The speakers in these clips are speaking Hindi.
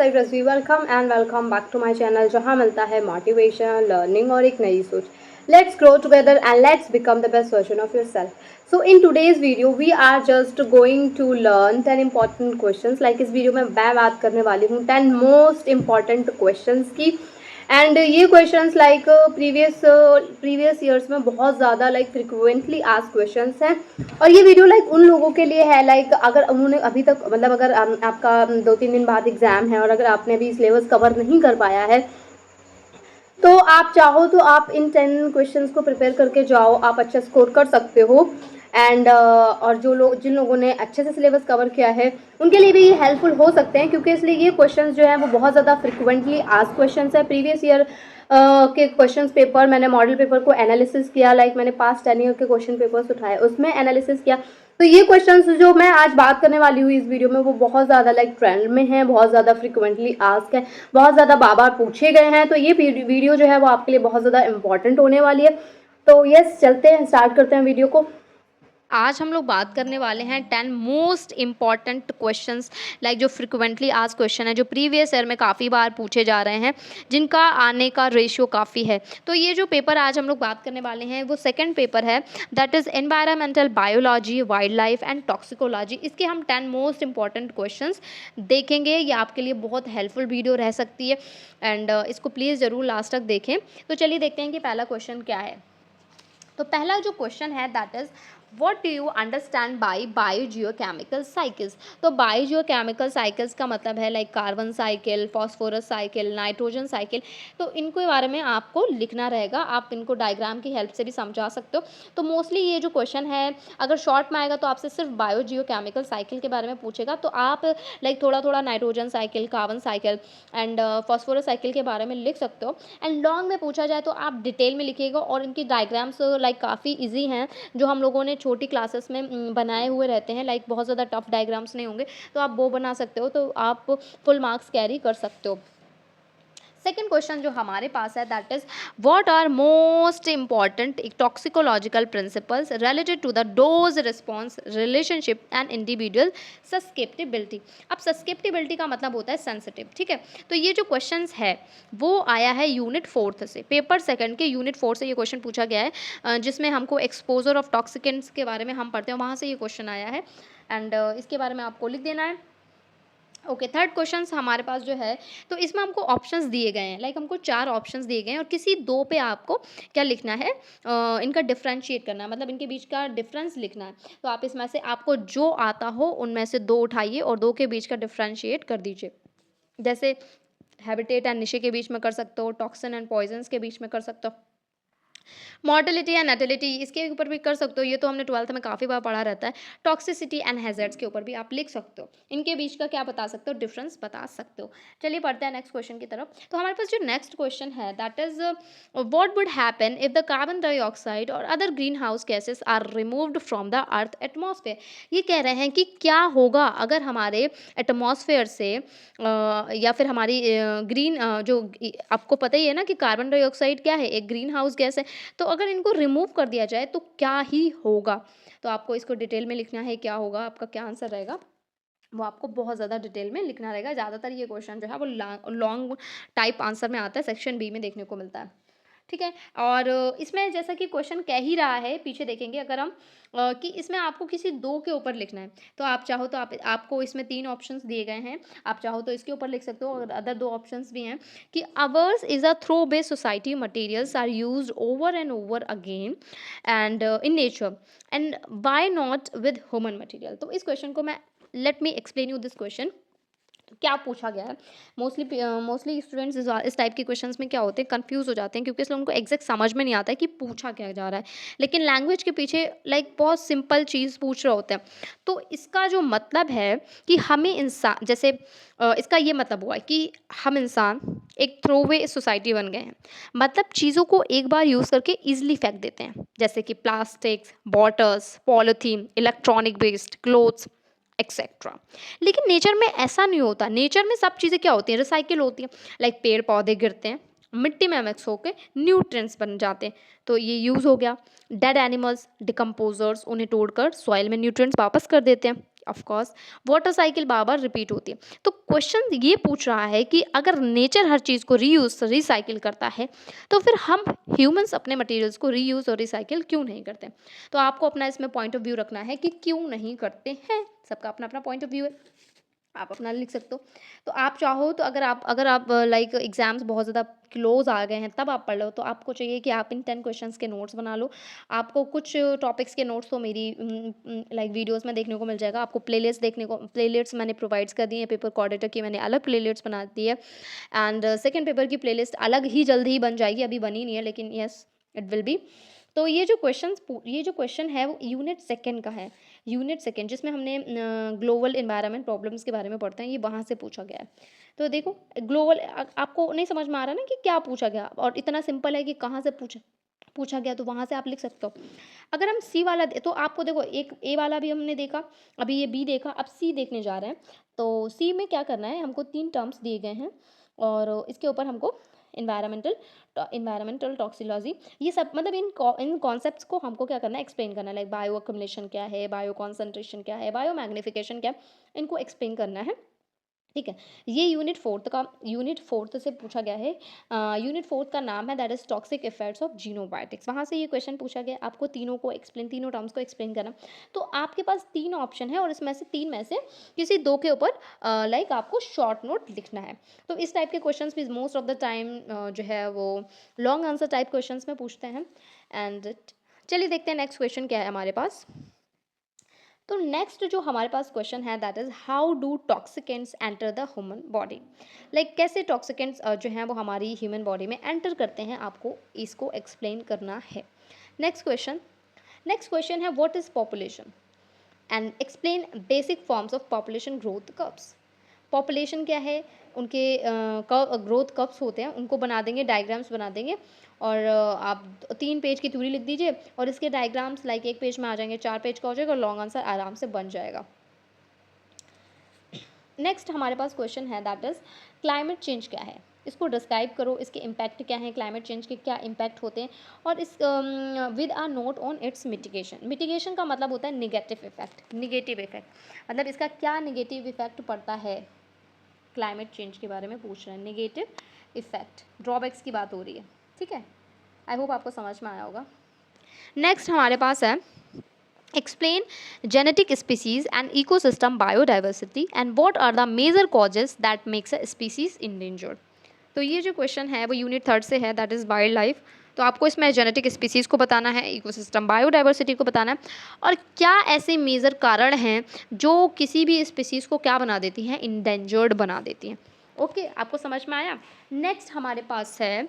Side Rizvi welcome and welcome back to my channel जहां मिलता है मोटिवेशन लर्निंग और एक नई सोच। Let's grow together and let's become the best version of yourself. So in today's video we are just going to learn 10 important questions. Like इस वीडियो में मैं बात करने वाली हूँ 10 मोस्ट इंपॉर्टेंट क्वेश्चंस की. एंड ये क्वेश्चंस लाइक प्रीवियस ईयर्स में बहुत ज़्यादा लाइक फ्रिक्वेंटली आस्क्ड क्वेश्चंस हैं. और ये वीडियो लाइक उन लोगों के लिए है लाइक अगर उन्होंने अभी तक मतलब अगर आपका 2-3 दिन बाद एग्ज़ाम है और अगर आपने अभी सिलेबस कवर नहीं कर पाया है तो आप चाहो तो आप इन 10 क्वेश्चंस को प्रिपेयर करके जाओ, आप अच्छा स्कोर कर सकते हो. एंड और जिन लोगों ने अच्छे से सिलेबस कवर किया है उनके लिए भी ये हेल्पफुल हो सकते हैं, क्योंकि इसलिए ये क्वेश्चंस जो हैं वो बहुत ज़्यादा फ्रिक्वेंटली आस्क्ड क्वेश्चंस है. प्रीवियस ईयर के क्वेश्चंस पेपर मैंने मॉडल पेपर को एनालिसिस किया. लाइक मैंने पास्ट 10 ईयर के क्वेश्चन पेपर्स उठाए, उसमें एनालिसिस किया. तो ये क्वेश्चंस जो मैं आज बात करने वाली हूँ इस वीडियो में वो बहुत ज़्यादा लाइक ट्रेंड में हैं, बहुत ज़्यादा फ्रिक्वेंटली आस्क है, बहुत ज़्यादा बार पूछे गए हैं. तो ये वीडियो जो है वो आपके लिए बहुत ज़्यादा इंपॉर्टेंट होने वाली है. तो यस, चलते हैं, स्टार्ट करते हैं वीडियो को. आज हम लोग बात करने वाले हैं 10 मोस्ट इम्पॉर्टेंट क्वेश्चंस लाइक जो फ्रिक्वेंटली आज क्वेश्चन है, जो प्रीवियस ईयर में काफ़ी बार पूछे जा रहे हैं, जिनका आने का रेशियो काफ़ी है. तो ये जो पेपर आज हम लोग बात करने वाले हैं वो सेकंड पेपर है, that is environmental biology, wild life and toxicology. इसके हम 10 मोस्ट इम्पॉर्टेंट क्वेश्चंस देखेंगे. ये आपके लिए बहुत हेल्पफुल वीडियो रह सकती है एंड इसको प्लीज़ ज़रूर लास्ट तक देखें. तो चलिए देखते हैं कि पहला क्वेश्चन क्या है. तो पहला जो क्वेश्चन है that is what do you understand by biogeochemical cycles. तो बायोजियोकेमिकल साइकिल्स का मतलब है like carbon cycle, phosphorus cycle, nitrogen cycle. तो इनको बारे में आपको लिखना रहेगा. आप इनको डायग्राम की हेल्प से भी समझा सकते हो. तो मोस्टली ये जो क्वेश्चन है अगर शॉर्ट में आएगा तो आपसे सिर्फ बायोजियोकेमिकल साइकिल के बारे में पूछेगा. तो आप लाइक थोड़ा थोड़ा nitrogen cycle, carbon cycle and phosphorus cycle के बारे में लिख सकते हो. एंड लॉन्ग में पूछा जाए तो आप डिटेल में लिखिएगा. और इनकी डायग्राम्स लाइक काफ़ी ईजी हैं, जो हम लोगों ने छोटी क्लासेस में बनाए हुए रहते हैं. लाइक बहुत ज़्यादा टफ डायग्राम्स नहीं होंगे, तो आप वो बना सकते हो. तो आप फुल मार्क्स कैरी कर सकते हो. सेकेंड क्वेश्चन जो हमारे पास है that is what are most important toxicological principles related to the dose response relationship and individual susceptibility. अब सस्केप्टिबिलिटी का मतलब होता है सेंसिटिव. ठीक है, तो ये जो क्वेश्चन है वो आया है यूनिट 4 से. पेपर सेकंड के यूनिट 4 से ये क्वेश्चन पूछा गया है, जिसमें हमको एक्सपोजर ऑफ टॉक्सिकेंट्स के बारे में हम पढ़ते हैं, वहाँ से ये क्वेश्चन आया है. एंड इसके बारे में आपको लिख देना है. ओके, थर्ड क्वेश्चन हमारे पास जो है तो इसमें हमको ऑप्शंस दिए गए हैं. लाइक हमको 4 ऑप्शंस दिए गए हैं और किसी 2 पे आपको क्या लिखना है, इनका डिफरेंशिएट करना है, मतलब इनके बीच का डिफरेंस लिखना है. तो आप इसमें से आपको जो आता हो उनमें से 2 उठाइए और 2 के बीच का डिफरेंशिएट कर दीजिए. जैसे हैबिटेट एंड निशे के बीच में कर सकते हो, टॉक्सिन एंड पॉइजन्स के बीच में कर सकते हो, मॉर्टेलिटी एंड नैटिलिटी इसके ऊपर भी कर सकते हो. ये तो हमने 12th में काफ़ी बार पढ़ा रहता है. टॉक्सिसिटी एंड हैजर्ड्स के ऊपर भी आप लिख सकते हो. इनके बीच का क्या बता सकते हो, डिफरेंस बता सकते हो. चलिए पढ़ते हैं नेक्स्ट क्वेश्चन की तरफ. तो हमारे पास जो नेक्स्ट क्वेश्चन है that is what would happen if the carbon dioxide और other greenhouse gases are removed from the earth atmosphere. ये कह रहे हैं कि क्या होगा अगर हमारे एटमॉस्फेयर से या फिर हमारी ग्रीन जो आपको पता ही है ना कि कार्बन डाइऑक्साइड क्या है, एक ग्रीन हाउस गैस है. तो अगर इनको रिमूव कर दिया जाए तो क्या ही होगा. तो आपको इसको डिटेल में लिखना है, क्या होगा, आपका क्या आंसर रहेगा वो आपको बहुत ज़्यादा डिटेल में लिखना रहेगा. ज़्यादातर ये क्वेश्चन जो है वो लॉन्ग टाइप आंसर में आता है, सेक्शन बी में देखने को मिलता है. ठीक है, और इसमें जैसा कि क्वेश्चन कह ही रहा है, पीछे देखेंगे अगर हम कि इसमें आपको किसी 2 के ऊपर लिखना है. तो आप चाहो तो आपको इसमें 3 ऑप्शंस दिए गए हैं, आप चाहो तो इसके ऊपर लिख सकते हो. और अदर 2 ऑप्शंस भी हैं कि ours is a throw based society, materials are used over and over again and in nature and why not with human material. तो इस क्वेश्चन को मैं let me explain you this question. क्या पूछा गया है, मोस्टली स्टूडेंट्स इस टाइप के क्वेश्चंस में क्या होते हैं, कंफ्यूज हो जाते हैं, क्योंकि इसलिए उनको एग्जैक्ट समझ में नहीं आता है कि पूछा क्या जा रहा है. लेकिन लैंग्वेज के पीछे लाइक बहुत सिंपल चीज़ पूछ रहे होते हैं. तो इसका जो मतलब है कि हमें इंसान जैसे इसका ये मतलब हुआ है कि हम इंसान एक थ्रोवे सोसाइटी बन गए हैं. मतलब चीज़ों को एक बार यूज़ करके ईजिली फेंक देते हैं, जैसे कि plastics, bottles, polythene, electronic waste, clothes etcetera. लेकिन नेचर में ऐसा नहीं होता. नेचर में सब चीज़ें क्या होती हैं, रिसाइकिल होती हैं. लाइक पेड़ पौधे गिरते हैं, मिट्टी में मिक्स होकर न्यूट्रिएंट्स बन जाते हैं. तो ये यूज़ हो गया. डेड एनिमल्स, डिकम्पोजर्स, उन्हें तोड़कर सॉइल में न्यूट्रिएंट्स वापस कर देते हैं. Of course water cycle bar bar repeat होती है। तो क्वेश्चन ये पूछ रहा है कि अगर नेचर हर चीज़ को रीयूज रिसाइकिल करता है तो फिर हम ह्यूमंस अपने मटेरियल्स को रीयूज और रिसाइकिल क्यों नहीं करते। तो आपको अपना इसमें पॉइंट ऑफ व्यू रखना है कि क्यों नहीं करते हैं। सबका अपना अपना पॉइंट ऑफ व्यू है, आप अपना लिख सकते हो। तो आप चाहो तो अगर आप लाइक एग्जाम्स बहुत ज़्यादा क्लोज आ गए हैं तब आप पढ़ लो, तो आपको चाहिए कि आप इन 10 क्वेश्चंस के नोट्स बना लो। आपको कुछ टॉपिक्स के नोट्स तो मेरी लाइक वीडियोस में देखने को मिल जाएगा। आपको प्लेलिस्ट मैंने प्रोवाइड्स कर दी है। पेपर कोऑर्डिनेटर की मैंने अलग प्लेलिस्ट बना दी है एंड सेकंड पेपर की प्लेलिस्ट अलग ही जल्दी ही बन जाएगी, अभी बनी नहीं है लेकिन यस इट विल बी। तो ये जो क्वेश्चन है वो यूनिट सेकंड का है। यूनिट सेकंड जिसमें हमने ग्लोबल एनवायरनमेंट प्रॉब्लम्स के बारे में पढ़ते हैं, ये वहाँ से पूछा गया है। तो देखो ग्लोबल आपको नहीं समझ में आ रहा ना कि क्या पूछा गया, और इतना सिंपल है कि कहाँ से पूछा गया, तो वहाँ से आप लिख सकते हो। अगर हम सी वाला तो आपको देखो, एक ए वाला भी हमने देखा, अभी ये बी देखा, अब सी देखने जा रहे हैं। तो सी में क्या करना है, हमको 3 टर्म्स दिए गए हैं और इसके ऊपर हमको इन्वायरमेंटल टॉक्सिलॉजी, ये सब मतलब इन कॉन्सेप्ट्स को हमको क्या करना है, एक्सप्लेन करना है। लाइक बायो अक्यूमुलेशन क्या है, बायो कॉन्सेंट्रेशन क्या है, बायो मैग्निफिकेशन क्या है, इनको एक्सप्लेन करना है। ठीक है, ये यूनिट फोर्थ से पूछा गया है। यूनिट फोर्थ का नाम है that is toxic effects of xenobiotics. वहाँ से ये क्वेश्चन पूछा गया, आपको तीनों टर्म्स को एक्सप्लेन करना। तो आपके पास 3 ऑप्शन है और इसमें से 3 में से किसी 2 के ऊपर लाइक आपको शॉर्ट नोट लिखना है। तो इस टाइप के क्वेश्चन भी मोस्ट ऑफ द टाइम जो है वो लॉन्ग आंसर टाइप क्वेश्चन में पूछते हैं। एंड चलिए देखते हैं नेक्स्ट क्वेश्चन क्या है हमारे पास। तो नेक्स्ट जो हमारे पास क्वेश्चन है that is how do toxicants enter the human body. Like कैसे टॉक्सिकेंट्स जो हैं वो हमारी ह्यूमन बॉडी में एंटर करते हैं, आपको इसको एक्सप्लेन करना है। नेक्स्ट क्वेश्चन है what is population and explain basic forms of population growth curves. Population क्या है, उनके ग्रोथ कर्व्स होते हैं, उनको बना देंगे, डायग्राम्स बना देंगे और आप 3 पेज की थ्योरी लिख दीजिए और इसके डायग्राम्स लाइक 1 पेज में आ जाएंगे, 4 पेज का हो जाएगा और लॉन्ग आंसर आराम से बन जाएगा। नेक्स्ट हमारे पास क्वेश्चन है दैट इज क्लाइमेट चेंज क्या है, इसको डिस्क्राइब करो, इसके इम्पैक्ट क्या है, क्लाइमेट चेंज के क्या इम्पैक्ट होते हैं और इस with a note on its mitigation का मतलब होता है निगेटिव इफेक्ट, मतलब इसका क्या निगेटिव इफेक्ट पड़ता है, क्लाइमेट चेंज के बारे में पूछ रहे हैं, नेगेटिव इफेक्ट, ड्रॉबैक्स की बात हो रही है। ठीक है, आई होप आपको समझ में आया होगा। नेक्स्ट हमारे पास है explain genetic species and ecosystem biodiversity and what are the major causes that makes a species endangered. तो ये जो क्वेश्चन है वो यूनिट 3 से है दैट इज़ वाइल्ड लाइफ। तो आपको इसमें जेनेटिक स्पीसीज़ को बताना है, इकोसिस्टम बायोडाइवर्सिटी को बताना है और क्या ऐसे मेजर कारण हैं जो किसी भी स्पीसीज़ को क्या बना देती हैं, इंडेंजर्ड बना देती हैं। ओके, आपको समझ में आया। नेक्स्ट हमारे पास है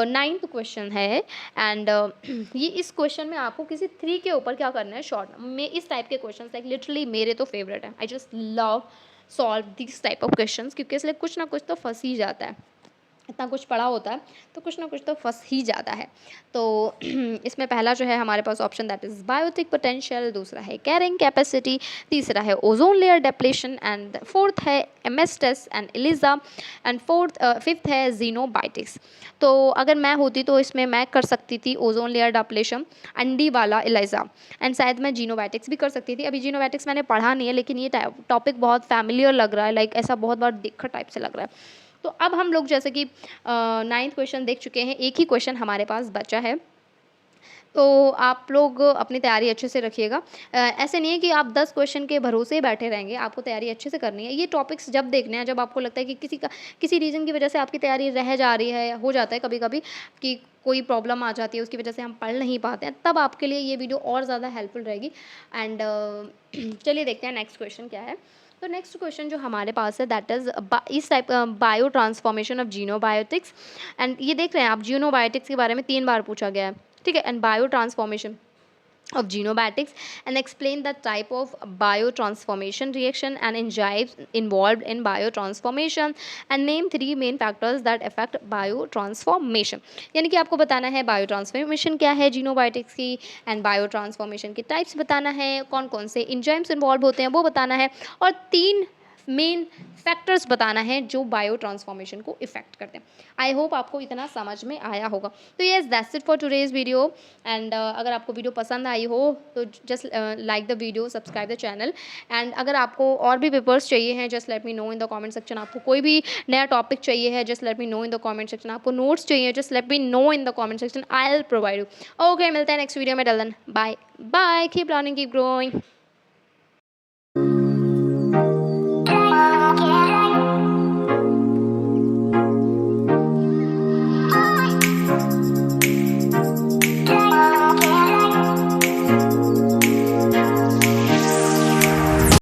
9th क्वेश्चन है एंड ये इस क्वेश्चन में आपको किसी 3 के ऊपर क्या करना है, शॉर्ट में इस टाइप के क्वेश्चन लाइक लिटरली मेरे तो फेवरेट है, I just love solve this type of questions क्योंकि इसलिए कुछ ना कुछ तो फंस ही जाता है, इतना कुछ पढ़ा होता है तो कुछ ना कुछ तो फंस ही जाता है। तो इसमें पहला जो है हमारे पास option that is biotic potential, दूसरा है कैरिंग कैपेसिटी, तीसरा है ozone layer depletion and fourth है एमेस्टस एंड एलिजा एंड फिफ्थ है जीनोबाइटिक्स। तो अगर मैं होती तो इसमें मैं कर सकती थी ओजोन लेयर डेप्लेशन, अंडी वाला एलिजा एंड शायद मैं जीनोबाइटिक्स भी कर सकती थी। अभी जीनोबाइटिक्स मैंने पढ़ा नहीं है लेकिन ये टॉपिक बहुत फैमिलियर लग रहा है, लाइक ऐसा बहुत बार देखा टाइप से लग रहा है। तो अब हम लोग जैसे कि 9th क्वेश्चन देख चुके हैं, एक ही क्वेश्चन हमारे पास बचा है, तो आप लोग अपनी तैयारी अच्छे से रखिएगा। ऐसे नहीं है कि आप 10 क्वेश्चन के भरोसे ही बैठे रहेंगे, आपको तैयारी अच्छे से करनी है। ये टॉपिक्स जब देखने हैं जब आपको लगता है कि किसी रीज़न की वजह से आपकी तैयारी रह जा रही है, हो जाता है कभी कभी कि कोई प्रॉब्लम आ जाती है उसकी वजह से हम पढ़ नहीं पाते हैं, तब आपके लिए ये वीडियो और ज़्यादा हेल्पफुल रहेगी। एंड चलिए देखते हैं नेक्स्ट क्वेश्चन क्या है। तो नेक्स्ट क्वेश्चन जो हमारे पास है दैट इज़ इस type biotransformation of xenobiotics and ये देख रहे हैं आप, जीनोबायोटिक्स के बारे में 3 बार पूछा गया है। ठीक है, and bio transformation of genobiotics and explain the type of biotransformation reaction and enzymes involved in biotransformation and name 3 main factors that affect biotransformation। यानी कि आपको बताना है biotransformation क्या है जीनोबायोटिक्स की एंड biotransformation के टाइप्स बताना है, कौन कौन से enzymes इन्वॉल्व होते हैं वो बताना है और 3 मेन फैक्टर्स बताना है जो बायो ट्रांसफॉर्मेशन को इफेक्ट करते हैं। आई होप आपको इतना समझ में आया होगा। तो yes, that's it for today's video. And अगर आपको वीडियो पसंद आई हो तो just like the video, subscribe the channel. And अगर आपको और भी पेपर्स चाहिए हैं, just let me know in the comment section. आपको कोई भी नया टॉपिक चाहिए है, just let me know in the comment section. आपको नोट्स चाहिए, just let me know in the comment section, I will provide you. Okay, मिलते हैं नेक्स्ट वीडियो में। डलन, bye bye, keep learning, keep growing.